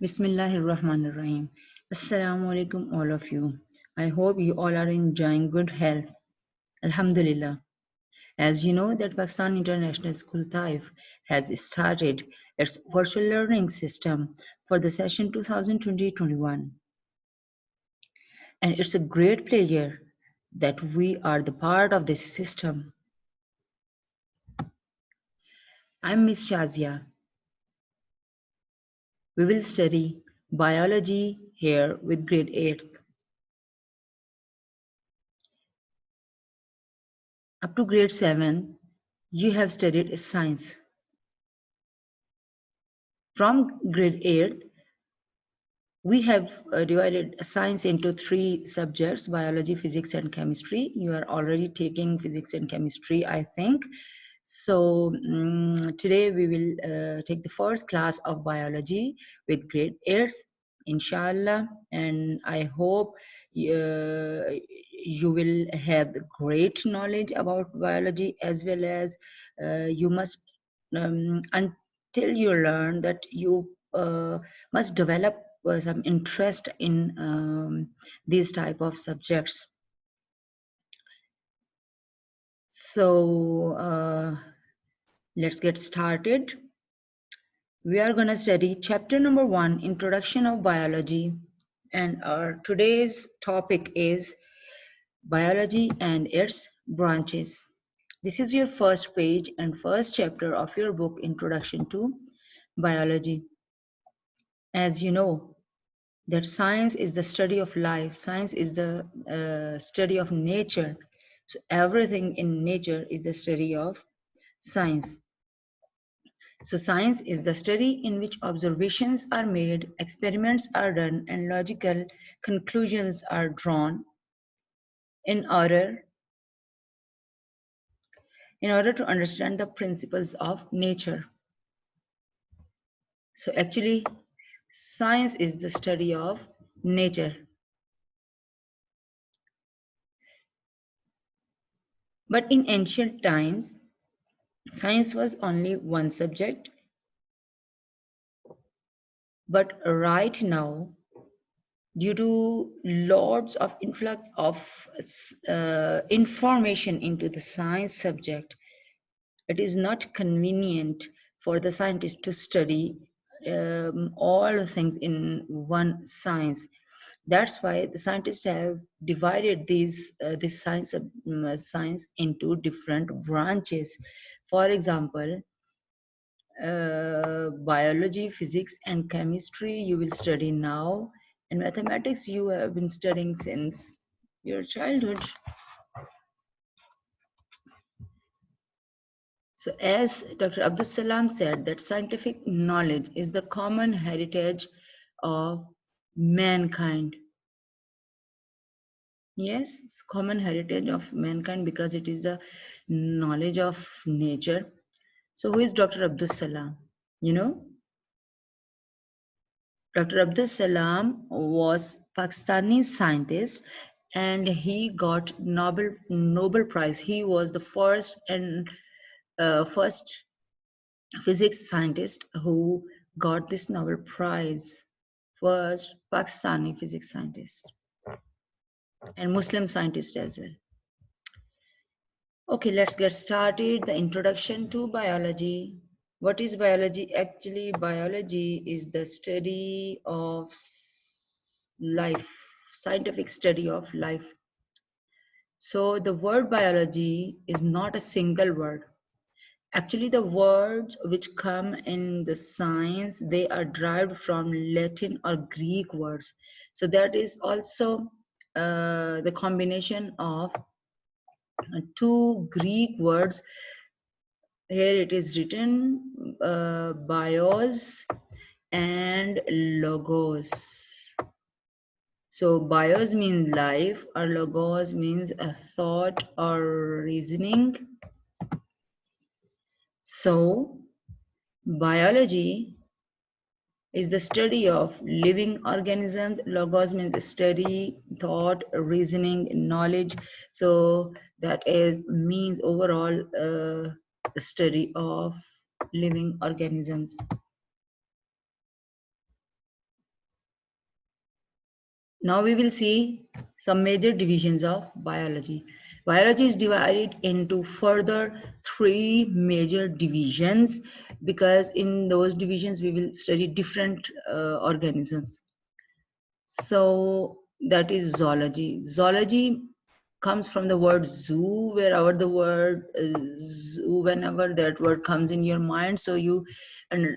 Bismillahirrahmanirrahim. Assalamu alaikum, all of you. I hope you all are enjoying good health. Alhamdulillah. As you know, that Pakistan International School Taif has started its virtual learning system for the session 2020-21. And it's a great pleasure that we are the part of this system. I'm Miss Shazia. We will study biology here with grade 8th. Up to grade 7, you have studied science. From grade 8, we have divided science into 3 subjects, biology, physics, and chemistry. You are already taking physics and chemistry, I think. So today we will take the first class of biology with grade 8, inshallah. And I hope you will have the great knowledge about biology, as well as you must, until you learn that you must develop some interest in these type of subjects. So let's get started. We are going to study chapter number 1, Introduction of Biology, and our today's topic is biology and its branches. This is your first page and first chapter of your book, Introduction to Biology. As you know, that science is the study of life, science is the study of nature. So everything in nature is the study of science. So science is the study in which observations are made, experiments are done, and logical conclusions are drawn in order to understand the principles of nature. So actually, science is the study of nature. But in ancient times, science was only one subject. But right now, due to lots of influx of information into the science subject, it is not convenient for the scientist to study all the things in one science. That's why the scientists have divided this science into different branches. For example, biology, physics, and chemistry you will study now, and mathematics you have been studying since your childhood. So as Dr. Abdul Salam said, that scientific knowledge is the common heritage of mankind. Yes, it's common heritage of mankind because it is the knowledge of nature. So who is Dr. Abdul Salam? You know, Dr. Abdul Salam was Pakistani scientist, and he got Nobel Prize. He was the first physics scientist who got this Nobel Prize. First Pakistani physics scientist and Muslim scientist as well. Okay, let's get started. The introduction to biology. What is biology? Actually, biology is the study of life, scientific study of life. So the word biology is not a single word. Actually, the words which come in the science, they are derived from Latin or Greek words. So that is also the combination of two Greek words. Here it is written bios and logos. So bios means life, or logos means a thought or reasoning. So biology is the study of living organisms. Logos means the study, thought, reasoning, knowledge. So that is means overall the study of living organisms. Now we will see some major divisions of biology. Biology is divided into further three major divisions because in those divisions we will study different organisms. So that is zoology. Zoology comes from the word zoo, wherever the word zoo, whenever that word comes in your mind, so and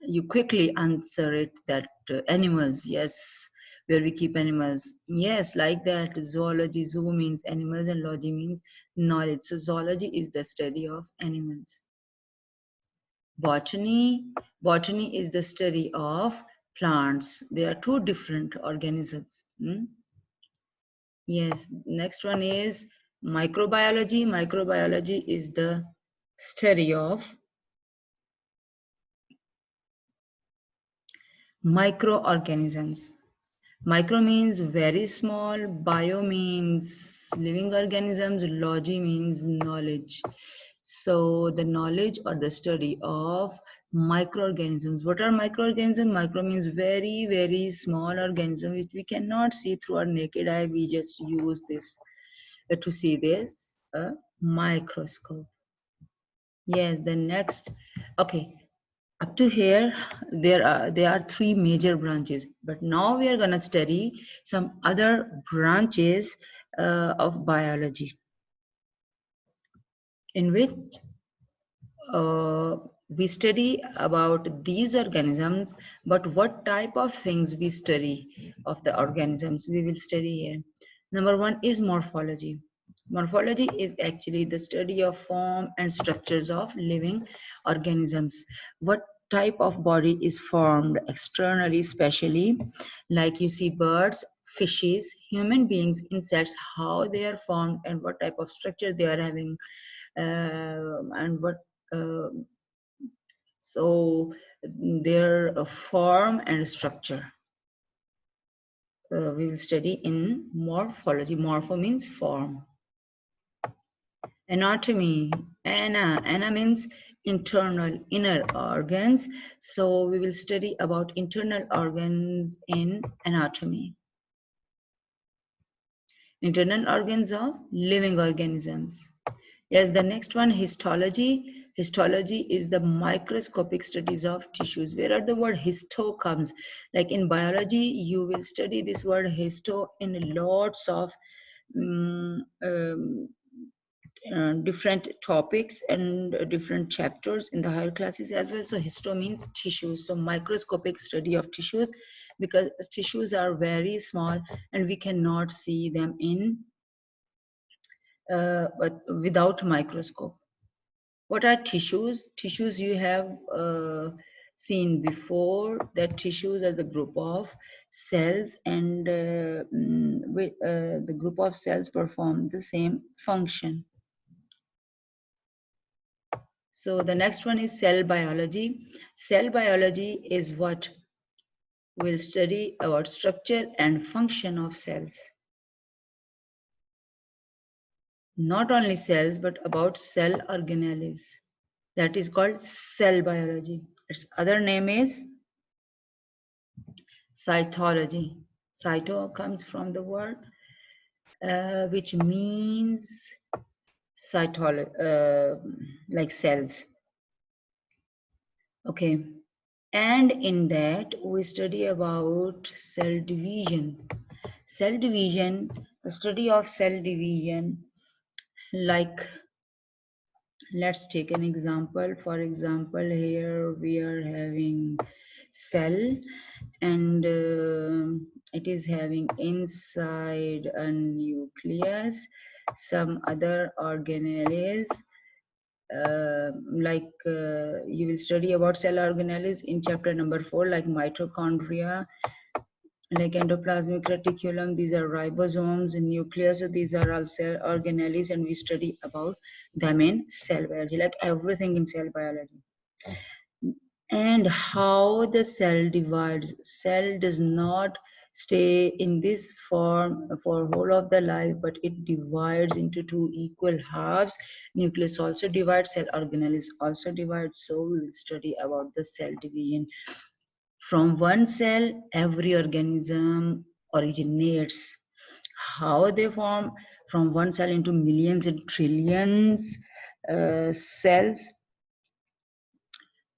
you quickly answer it that animals, yes, where we keep animals, yes, like that. Zoology, zoo means animals and logy means knowledge. So zoology is the study of animals. Botany, botany is the study of plants. They are two different organisms. Yes, next one is microbiology. Microbiology is the study of microorganisms. Micro means very small, bio means living organisms, logy means knowledge. So the knowledge or the study of microorganisms. What are microorganisms? Micro means very, very small organism which we cannot see through our naked eye. We just use this to see this microscope. Yes, the next. Okay, up to here there are three major branches, but now we are going to study some other branches of biology in which uh, we study about these organisms, but what type of things we study of the organisms we will study here. Number one is morphology. Morphology is actually the study of form and structures of living organisms. What type of body is formed externally, especially like you see birds, fishes, human beings, insects, how they are formed and what type of structure they are having, and what uh, so their form and structure we will study in morphology. Morpho means form. Anatomy. Ana means internal, inner organs. So we will study about internal organs in anatomy. Internal organs of living organisms. Yes, the next one, histology. Histology is the microscopic studies of tissues. Where are the word histo comes? Like in biology, you will study this word histo in lots of um, um, different topics and different chapters in the higher classes as well. So histo means tissues. So microscopic study of tissues, because tissues are very small and we cannot see them in but without microscope. What are tissues? Tissues you have seen before, that tissues are the group of cells, and the group of cells perform the same function. So the next one is cell biology. Cell biology is what we'll study about structure and function of cells. Not only cells, but about cell organelles. That is called cell biology. Its other name is cytology. Cyto comes from the word which means cytology, like cells. Okay. And in that, we study about cell division. Cell division, the study of cell division, like let's take an example. For example, here we are having cell, and it is having inside a nucleus some other organelles, you will study about cell organelles in chapter number 4, like mitochondria, like endoplasmic reticulum. These are ribosomes and nucleus. So these are all cell organelles, and we study about them in cell biology, like everything in cell biology. And how the cell divides. Cell does not stay in this form for whole of the life, but it divides into two equal halves. Nucleus also divides, cell organelles also divides. So we will study about the cell division. From one cell, every organism originates. How they form from one cell into millions and trillions cells,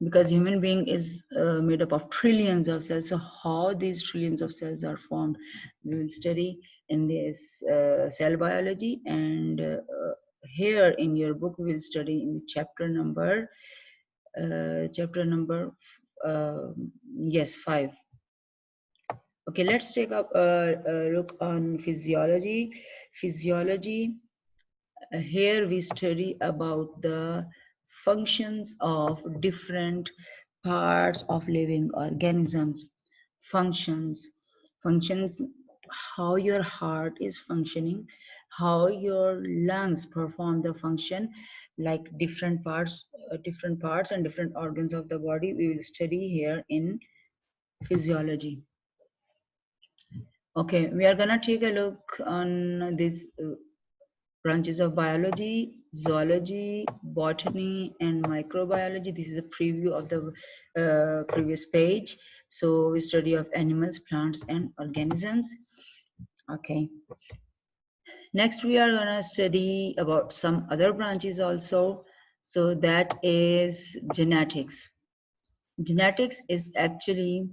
because human being is made up of trillions of cells. So how these trillions of cells are formed, we will study in this cell biology. And here in your book, we will study in the chapter number yes, 5. Okay, let's take up a look on physiology. Physiology, here we study about the functions of different parts of living organisms. Functions, functions, how your heart is functioning, how your lungs perform the function, like different parts and different organs of the body. We will study here in physiology. Okay, we are gonna take a look on these branches of biology: zoology, botany, and microbiology. This is a preview of the previous page. So we study of animals, plants, and organisms. Okay. Next, we are gonna study about some other branches also. So that is genetics. Genetics is actually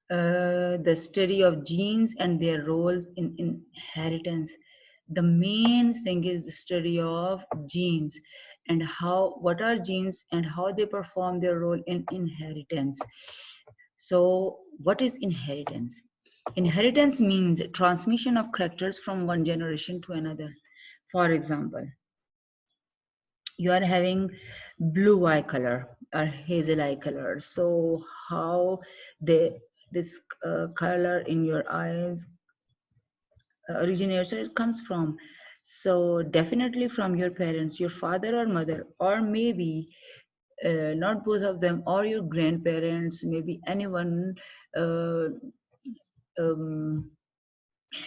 the study of genes and their roles in inheritance. The main thing is the study of genes and what are genes and how they perform their role in inheritance. So what is inheritance? Inheritance means transmission of characters from one generation to another. For example, you are having blue eye color or hazel eye color. So how this color in your eyes originates, or it comes from? So definitely from your parents, your father or mother, or maybe not both of them, or your grandparents, maybe anyone uh, um,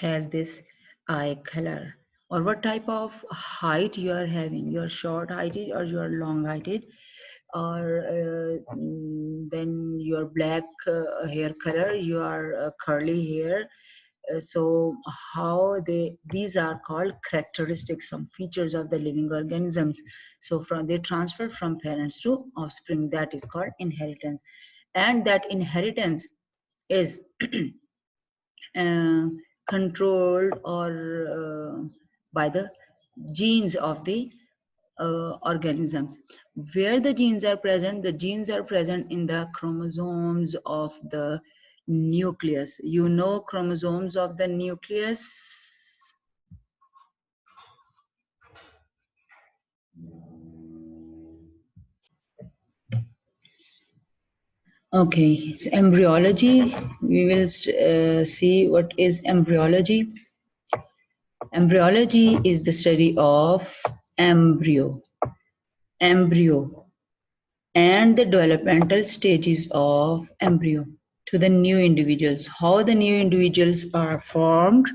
has this eye color. Or what type of height you are having, you are short heighted or you are long heighted, or then your black hair color, you are curly hair. So how these are called characteristics, some features of the living organisms. So from they transfer from parents to offspring, that is called inheritance. And that inheritance is uh, controlled or by the genes of the organisms. Where the genes are present, the genes are present in the chromosomes of the nucleus. You know chromosomes of the nucleus? Okay, so embryology, we will see what is embryology. Embryology is the study of embryo, embryo, and the developmental stages of embryo to the new individuals, how the new individuals are formed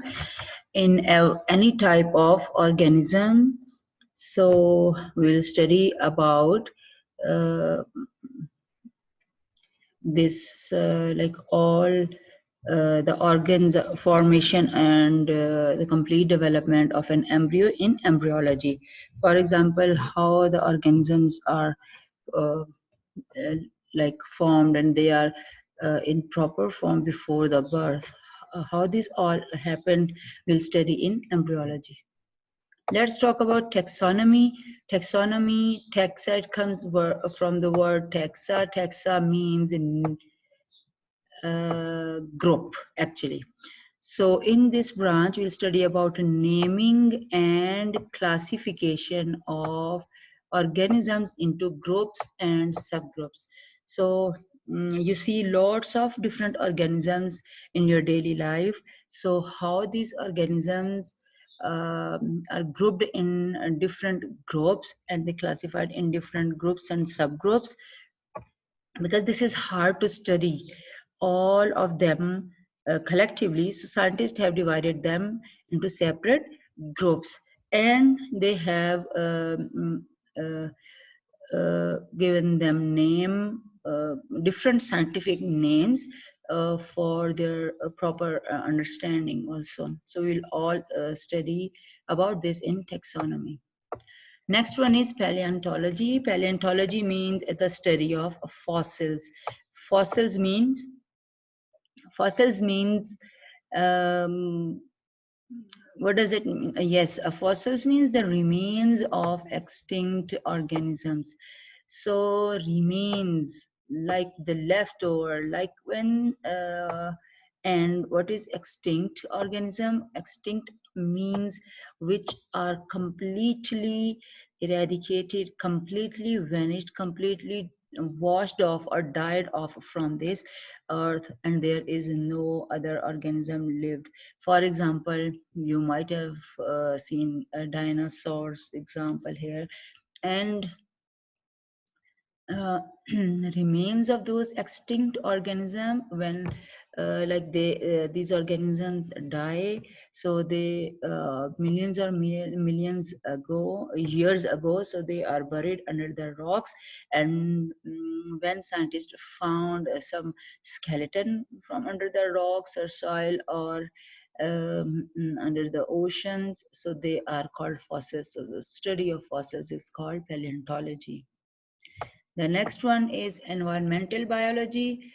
in any type of organism. So we'll study about uh, this like all the organs formation and the complete development of an embryo in embryology. For example, how the organisms are uh, uh, like formed and they are in proper form before the birth. How this all happened, we'll study in embryology. Let's talk about taxonomy. Taxonomy, taxa, it comes from the word taxa. Taxa means in group actually. So in this branch, we'll study about naming and classification of organisms into groups and subgroups. So you see lots of different organisms in your daily life. So how these organisms are grouped in different groups and they classified in different groups and subgroups, because this is hard to study all of them collectively. So scientists have divided them into separate groups, and they have given them name different scientific names for their proper understanding also. So we'll all study about this in taxonomy. Next one is paleontology. Paleontology means the study of fossils. Fossils means fossils means um, what does it mean? Yes, fossils means the remains of extinct organisms. So remains like the leftover, like when and what is extinct organism? Extinct means which are completely eradicated, completely vanished, completely washed off or died off from this earth, and there is no other organism lived. For example, you might have seen a dinosaurs example here, and uh, remains of those extinct organism when like they these organisms die, so they millions or millions ago, years ago, so they are buried under the rocks. And when scientists found some skeleton from under the rocks or soil or under the oceans, so they are called fossils. So the study of fossils is called paleontology. The next one is environmental biology.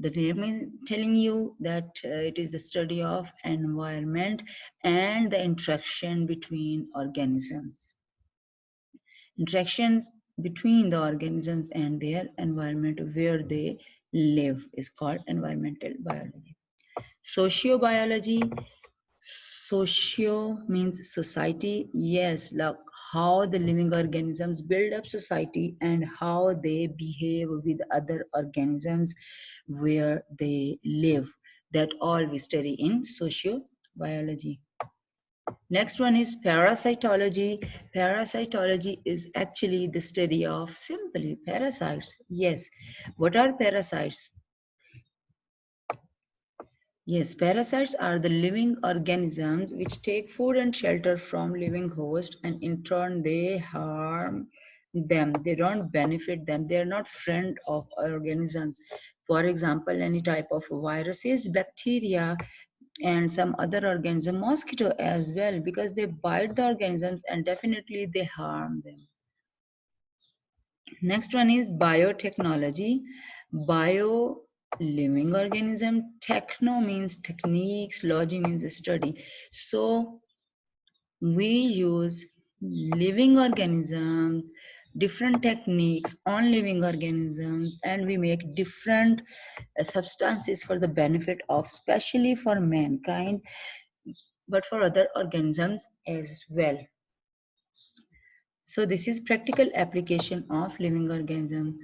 The name is telling you that it is the study of environment and the interaction between organisms. Interactions between the organisms and their environment where they live is called environmental biology. Sociobiology. Socio means society. Yes, like how the living organisms build up society and how they behave with other organisms where they live. That all we study in sociobiology. Next one is parasitology. Parasitology is actually the study of simply parasites. Yes, what are parasites? Yes, parasites are the living organisms which take food and shelter from living hosts, and in turn they harm them. They don't benefit them. They are not friend of organisms. For example, any type of viruses, bacteria, and some other organism, mosquito as well, because they bite the organisms and definitely they harm them. Next one is biotechnology. Bio living organism. Techno means techniques. Logy means study. So we use living organisms, different techniques on living organisms, and we make different substances for the benefit of, especially for mankind, but for other organisms as well. So this is practical application of living organism.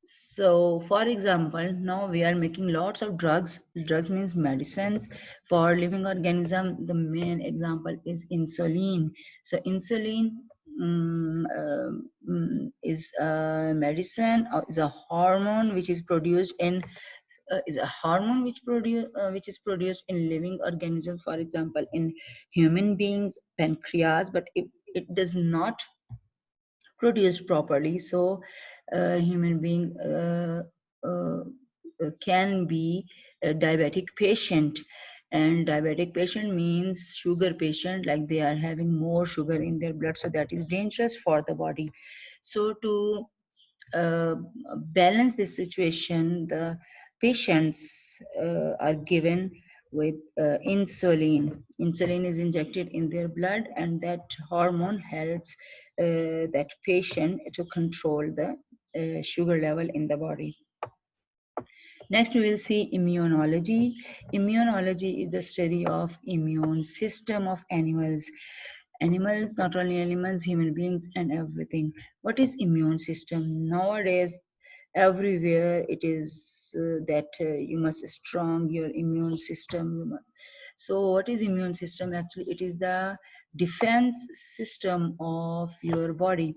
So, for example, now we are making lots of drugs. Drugs means medicines for living organism. The main example is insulin. So, insulin is a medicine, or is a hormone which is produced in is a hormone which is produced in living organisms. For example, in human beings, pancreas, but it does not produced properly. So, human being can be a diabetic patient, and diabetic patient means sugar patient, like they are having more sugar in their blood, so that is dangerous for the body. So to uh, balance this situation, the patients are given with insulin. Insulin is injected in their blood, and that hormone helps that patient to control the sugar level in the body. Next, we will see immunology. Immunology is the study of immune system of animals. Animals, not only animals, human beings, and everything. What is immune system? Nowadays, everywhere it is that you must strong your immune system. So, what is immune system? Actually, it is the defense system of your body.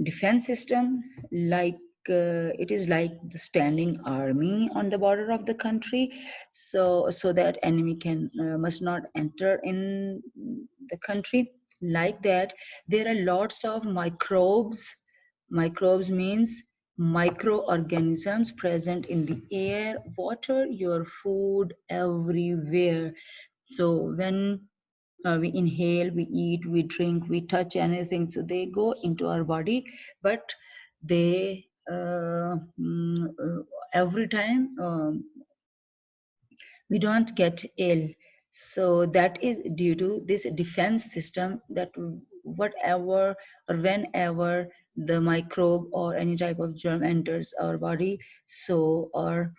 Defense system, like it is like the standing army on the border of the country, so that enemy can must not enter in the country. Like that, there are lots of microbes. Microbes means microorganisms present in the air, water, your food, everywhere. So when we inhale, we eat, we drink, we touch anything, so they go into our body, but they every time we don't get ill. So that is due to this defense system, that whatever or whenever the microbe or any type of germ enters our body, so our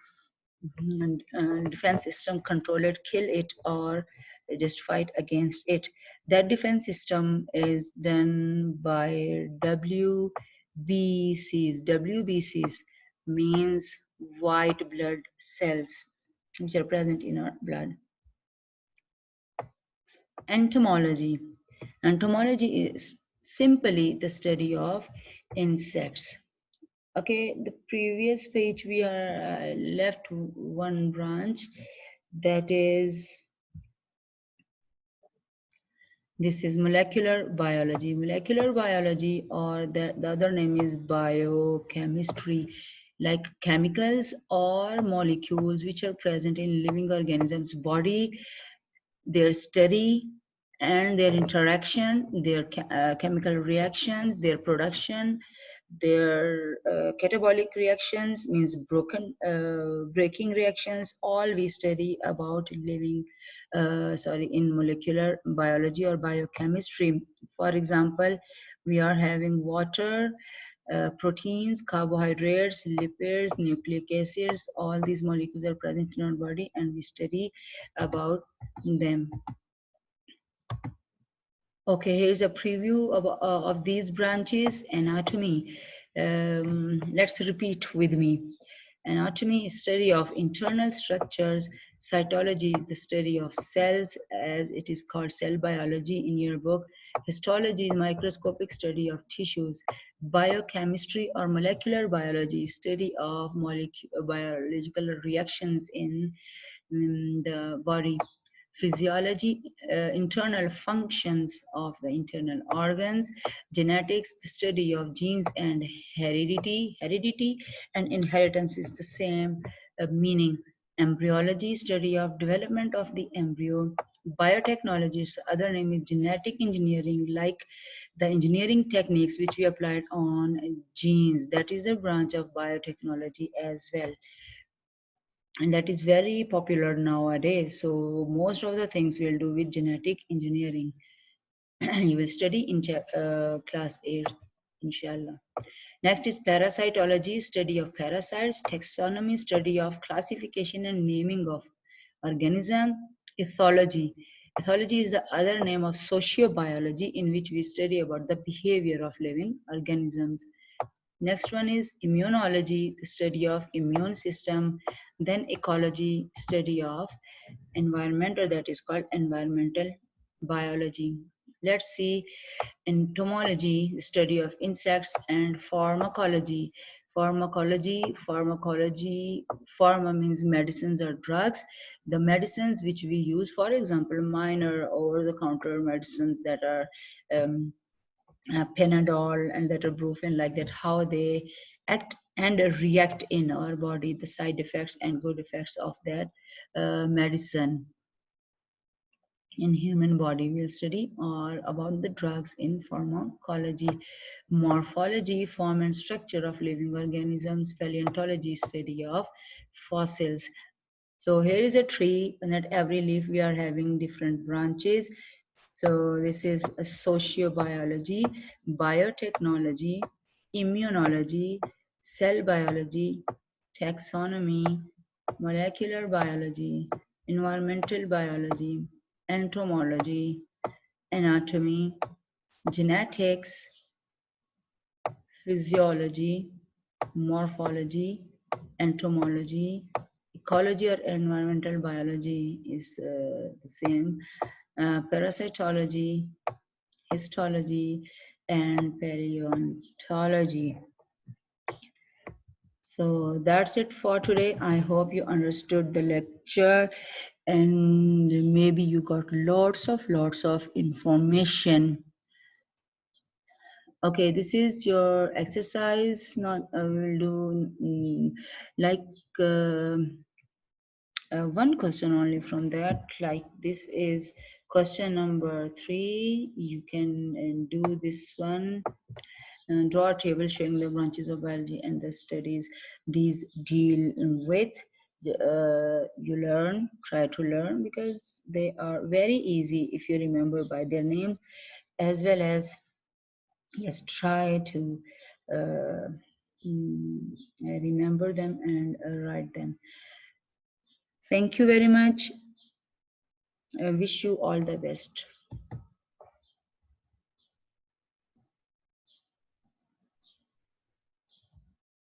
defense system control it, kill it, or just fight against it. That defense system is done by WBCs. WBCs means white blood cells, which are present in our blood. Entomology. Entomology is simply the study of insects. Okay, the previous page we are left one branch, that is, this is molecular biology. Molecular biology, or the other name is biochemistry, like chemicals or molecules which are present in living organisms body, their study and their interaction, their chemical reactions, their production, their catabolic reactions, means breaking reactions, all we study about living in molecular biology or biochemistry. For example, we are having water, proteins, carbohydrates, lipids, nucleic acids, all these molecules are present in our body and we study about them. Okay, here's a preview of these branches. Anatomy. Let's repeat with me. Anatomy is study of internal structures. Cytology is the study of cells, as it is called cell biology in your book. Histology is microscopic study of tissues. Biochemistry or molecular biology is study of biological reactions in the body. Physiology, internal functions of the internal organs. Genetics, the study of genes and heredity and inheritance is the same meaning. Embryology, study of development of the embryo. Biotechnology, its other name is genetic engineering, like the engineering techniques which we applied on genes. That is a branch of biotechnology as well, and that is very popular nowadays. So most of the things we'll do with genetic engineering. You will study in class 8, inshallah. Next is parasitology, study of parasites. Taxonomy, study of classification and naming of organism. Ethology. Ethology is the other name of sociobiology, in which we study about the behavior of living organisms. Next one is immunology, the study of immune system. Then ecology, study of environment, or that is called environmental biology. Let's see entomology, the study of insects, and pharmacology. Pharma means medicines or drugs. The medicines which we use, for example, minor over-the-counter medicines that are Panadol and that ibuprofen, like that, how they act and react in our body, the side effects and good effects of that medicine in human body. We'll study all about the drugs in pharmacology. Morphology, form and structure of living organisms. Paleontology, study of fossils. So here is a tree, and at every leaf we are having different branches. So this is a sociobiology, biotechnology, immunology, cell biology, taxonomy, molecular biology, environmental biology, entomology, anatomy, genetics, physiology, morphology, entomology, ecology or environmental biology is the same, parasitology, histology, and paleontology. So that's it for today. I hope you understood the lecture and maybe you got lots of information. Okay, this is your exercise. Not will do like one question only from that. Like this is question number 3. You can do this one. Draw a table showing the branches of biology and the studies these deal with. You learn, try to learn because they are very easy if you remember by their names, as well as yes, try to uh, remember them and write them. Thank you very much. I wish you all the best.